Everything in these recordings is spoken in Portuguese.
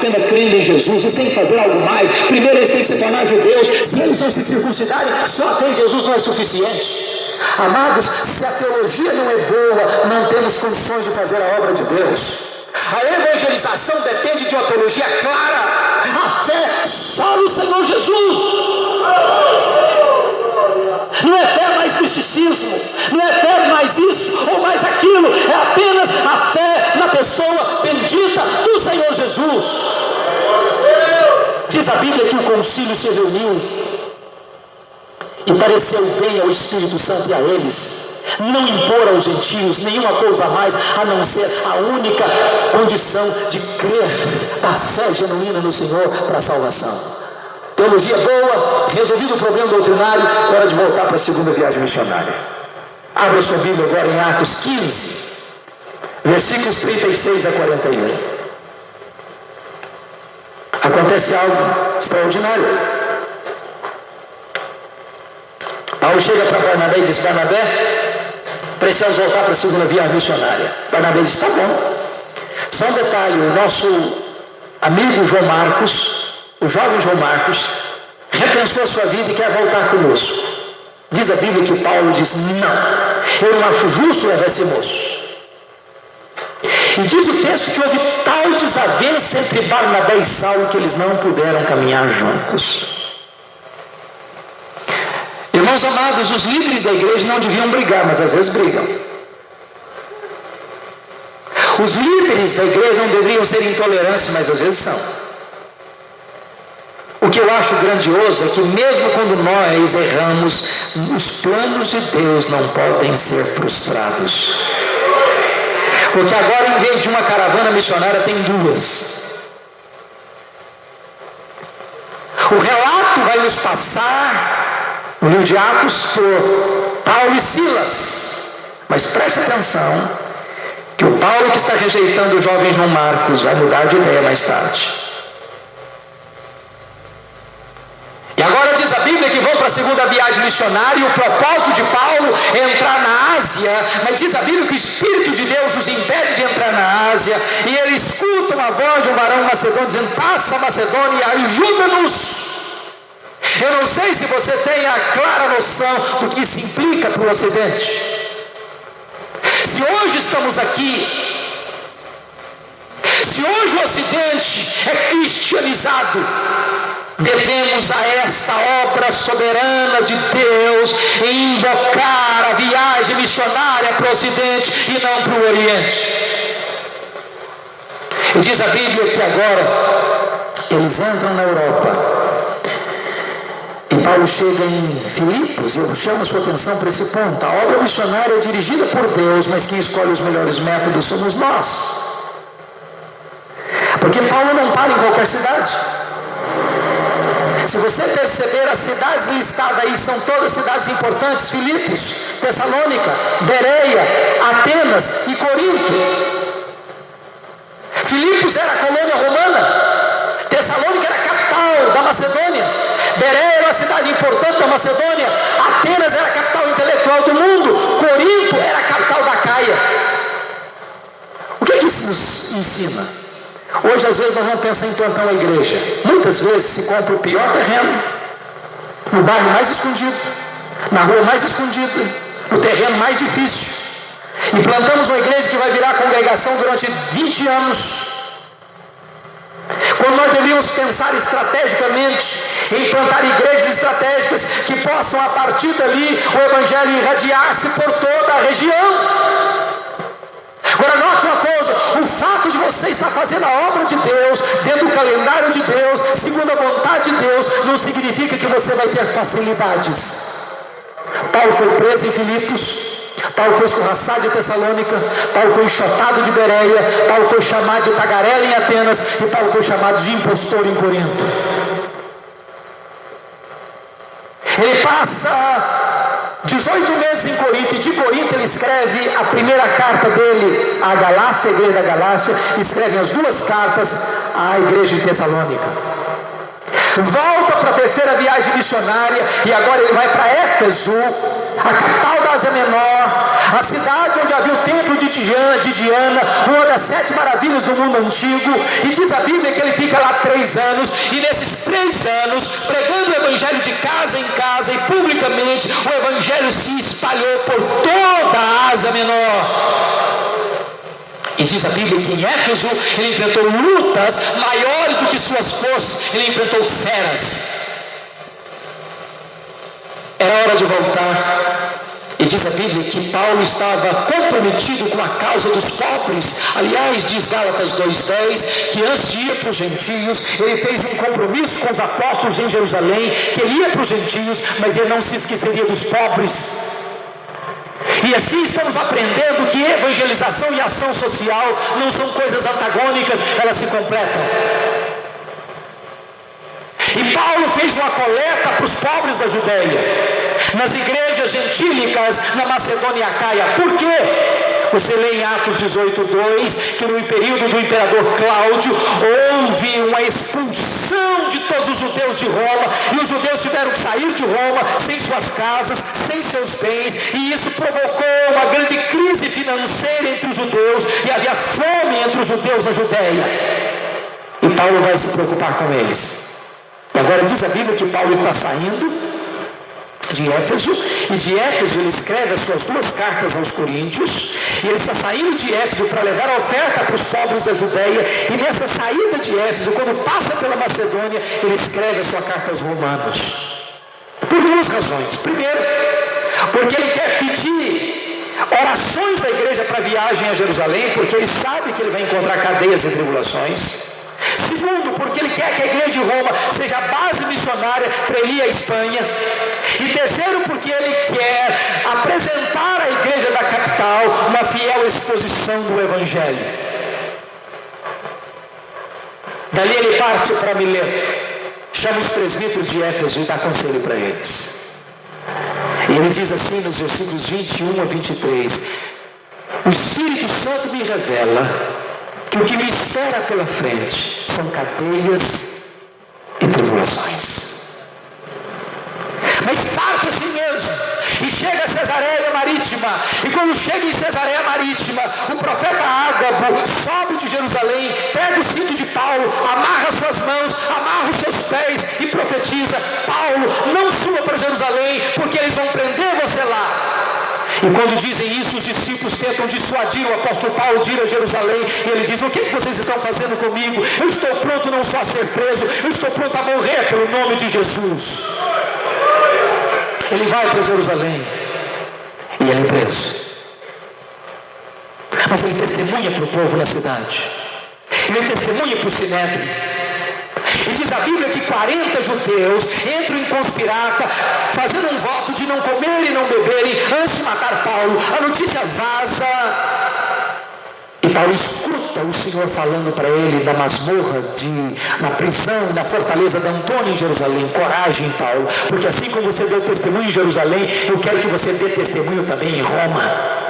apenas crendo em Jesus, eles têm que fazer algo mais. Primeiro eles têm que se tornar judeus. Se eles não se circuncidarem, só ter Jesus não é suficiente. Amados, se a teologia não é boa, não temos condições de fazer a obra de Deus. A evangelização depende de uma teologia clara. A fé só no Senhor Jesus. Não é fé mais misticismo, não é fé mais isso ou mais aquilo, é apenas a fé na pessoa bendita do Senhor Jesus. Diz a Bíblia que o concílio se reuniu e pareceu bem ao Espírito Santo e a eles não impor aos gentios nenhuma coisa a mais, a não ser a única condição de crer a fé genuína no Senhor para a salvação. Teologia boa, resolvido o problema doutrinário, hora de voltar para a segunda viagem missionária. Abra sua Bíblia agora em Atos 15, versículos 36 a 41. Acontece algo extraordinário. Paulo chega para Barnabé e diz: Barnabé, precisamos voltar para a segunda viagem missionária. Barnabé diz: tá bom. Só um detalhe, o nosso amigo João Marcos, o jovem João Marcos, repensou a sua vida e quer voltar conosco. Diz a Bíblia que Paulo diz: não, eu não acho justo levar esse moço. E diz o texto que houve tal desavença entre Barnabé e Saulo que eles não puderam caminhar juntos. Irmãos amados, os líderes da igreja não deviam brigar, mas às vezes brigam. Os líderes da igreja não deveriam ser intolerantes, mas às vezes são. O que eu acho grandioso é que mesmo quando nós erramos, os planos de Deus não podem ser frustrados. Porque agora, em vez de uma caravana missionária, tem duas. O relato vai nos passar, no livro de Atos, por Paulo e Silas. Mas preste atenção, que o Paulo que está rejeitando o jovem João Marcos vai mudar de ideia mais tarde. E agora diz a Bíblia que vão para a segunda viagem missionária, e o propósito de Paulo é entrar na Ásia, mas diz a Bíblia que o Espírito de Deus os impede de entrar na Ásia, e ele escuta uma voz de um varão macedônio dizendo: passa a Macedônia e ajuda-nos. Eu não sei se você tem a clara noção do que isso implica para o Ocidente. Se hoje estamos aqui, se hoje o Ocidente é cristianizado, devemos a esta obra soberana de Deus invocar a viagem missionária para o Ocidente e não para o Oriente. E diz a Bíblia que agora eles entram na Europa. E Paulo chega em Filipos, e eu chamo a sua atenção para esse ponto. A obra missionária é dirigida por Deus, mas quem escolhe os melhores métodos somos nós. Porque Paulo não para em qualquer cidade. Se você perceber, as cidades listadas aí são todas cidades importantes: Filipos, Tessalônica, Bereia, Atenas e Corinto. Filipos era a colônia romana, Tessalônica era a capital da Macedônia, Bereia era uma cidade importante da Macedônia, Atenas era a capital intelectual do mundo, Corinto era a capital da Caia. O que isso nos ensina? Hoje às vezes nós vamos pensar em plantar uma igreja. Muitas vezes se compra o pior terreno, no bairro mais escondido, na rua mais escondida, no terreno mais difícil, e plantamos uma igreja que vai virar congregação durante 20 anos, quando nós devíamos pensar estrategicamente em plantar igrejas estratégicas que possam, a partir dali, o evangelho irradiar-se por toda a região. Agora note uma coisa: o fato de você estar fazendo a obra de Deus, dentro do calendário de Deus, segundo a vontade de Deus, não significa que você vai ter facilidades. Paulo foi preso em Filipos, Paulo foi escorraçado em Tessalônica, Paulo foi enxotado de Bereia, Paulo foi chamado de tagarela em Atenas, e Paulo foi chamado de impostor em Corinto. Ele passa 18 meses em Corinto, e de Corinto ele escreve a primeira carta dele à Galácia, a igreja da Galácia, e escreve as duas cartas à igreja de Tessalônica. Volta para a terceira viagem missionária, e agora ele vai para Éfeso, a capital da Ásia Menor, a cidade onde havia o templo templo de Diana, uma das 7 maravilhas do mundo antigo, e diz a Bíblia que ele fica lá 3 anos, e nesses 3 anos, pregando o evangelho de casa em casa e publicamente, o evangelho se espalhou por toda a Ásia Menor. E diz a Bíblia que em Éfeso ele enfrentou lutas maiores do que suas forças, ele enfrentou feras. Era hora de voltar. E diz a Bíblia que Paulo estava comprometido com a causa dos pobres. Aliás, diz Gálatas 2:10, que antes de ir para os gentios, ele fez um compromisso com os apóstolos em Jerusalém, que ele ia para os gentios, mas ele não se esqueceria dos pobres. E assim estamos aprendendo que evangelização e ação social não são coisas antagônicas, elas se completam. E Paulo fez uma coleta para os pobres da Judéia, nas igrejas gentílicas na Macedônia e Acaia. Por quê? Você lê em Atos 18:2 que no período do imperador Cláudio houve uma expulsão de todos os judeus de Roma, e os judeus tiveram que sair de Roma sem suas casas, sem seus bens, e isso provocou uma grande crise financeira entre os judeus, e havia fome entre os judeus da Judéia. E Paulo vai se preocupar com eles. E agora diz a Bíblia que Paulo está saindo de Éfeso, e de Éfeso ele escreve as suas 2 cartas aos Coríntios, e ele está saindo de Éfeso para levar a oferta para os pobres da Judéia, e nessa saída de Éfeso, quando passa pela Macedônia, ele escreve a sua carta aos Romanos, por 2 razões. Primeiro, porque ele quer pedir orações da igreja para a viagem a Jerusalém, porque ele sabe que ele vai encontrar cadeias e tribulações. Segundo, porque ele quer que a igreja de Roma seja a base missionária para ele ir à Espanha. E terceiro, porque ele quer apresentar à igreja da capital uma fiel exposição do evangelho. Dali ele parte para Mileto, chama os presbíteros de Éfeso e dá conselho para eles. E ele diz assim nos versículos 21 a 23: o Espírito Santo me revela que o que me espera pela frente são cadeias e tribulações. Mas parte assim mesmo, e chega a Cesareia Marítima, e quando chega em Cesareia Marítima, o profeta Ágabo sobe de Jerusalém, pega o cinto de Paulo, amarra suas mãos, amarra os seus pés e profetiza: Paulo, não suba para Jerusalém, porque eles vão prender você lá. E quando dizem isso, os discípulos tentam dissuadir o apóstolo Paulo de ir a Jerusalém, e ele diz: o que vocês estão fazendo comigo? Eu estou pronto não só a ser preso, eu estou pronto a morrer pelo nome de Jesus. Ele vai para Jerusalém e ele é preso, mas ele testemunha para o povo na cidade, ele testemunha para o Sinédrio. E diz a Bíblia que 40 judeus entram em conspirata, fazendo um voto de não comerem e não beberem antes de matar Paulo. A notícia vaza, e Paulo escuta o Senhor falando para ele da masmorra, na prisão, na fortaleza de Antônio em Jerusalém: coragem, Paulo, porque assim como você deu testemunho em Jerusalém, eu quero que você dê testemunho também em Roma.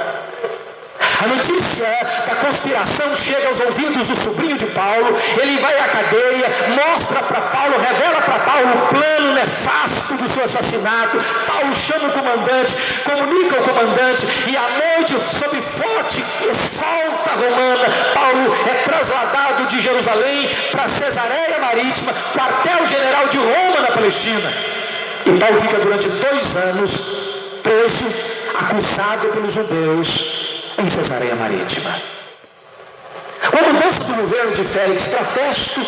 A notícia da conspiração chega aos ouvidos do sobrinho de Paulo, ele vai à cadeia, mostra para Paulo, revela para Paulo o plano nefasto do seu assassinato. Paulo chama o comandante, comunica ao comandante, e à noite, sob forte escolta romana, Paulo é trasladado de Jerusalém para Cesareia Marítima, quartel-general de Roma na Palestina. E Paulo fica durante 2 anos preso, acusado pelos judeus em Cesareia Marítima. Com a mudança do governo de Félix para Festo,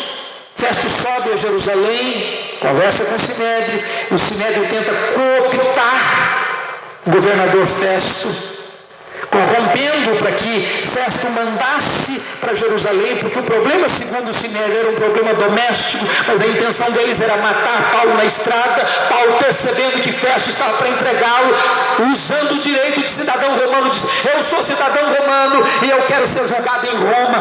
Festo sobe a Jerusalém, conversa com o Sinédrio, e o Sinédrio tenta cooptar o governador Festo, corrompendo para que Festo mandasse para Jerusalém, porque o problema, segundo o Sinédrio, era um problema doméstico, mas a intenção deles era matar Paulo na estrada. Paulo, percebendo que Festo estava para entregá-lo, usando o direito de cidadão romano, diz: eu sou cidadão romano e eu quero ser julgado em Roma.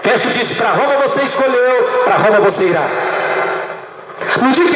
Festo disse: para Roma você escolheu, para Roma você irá. No dia que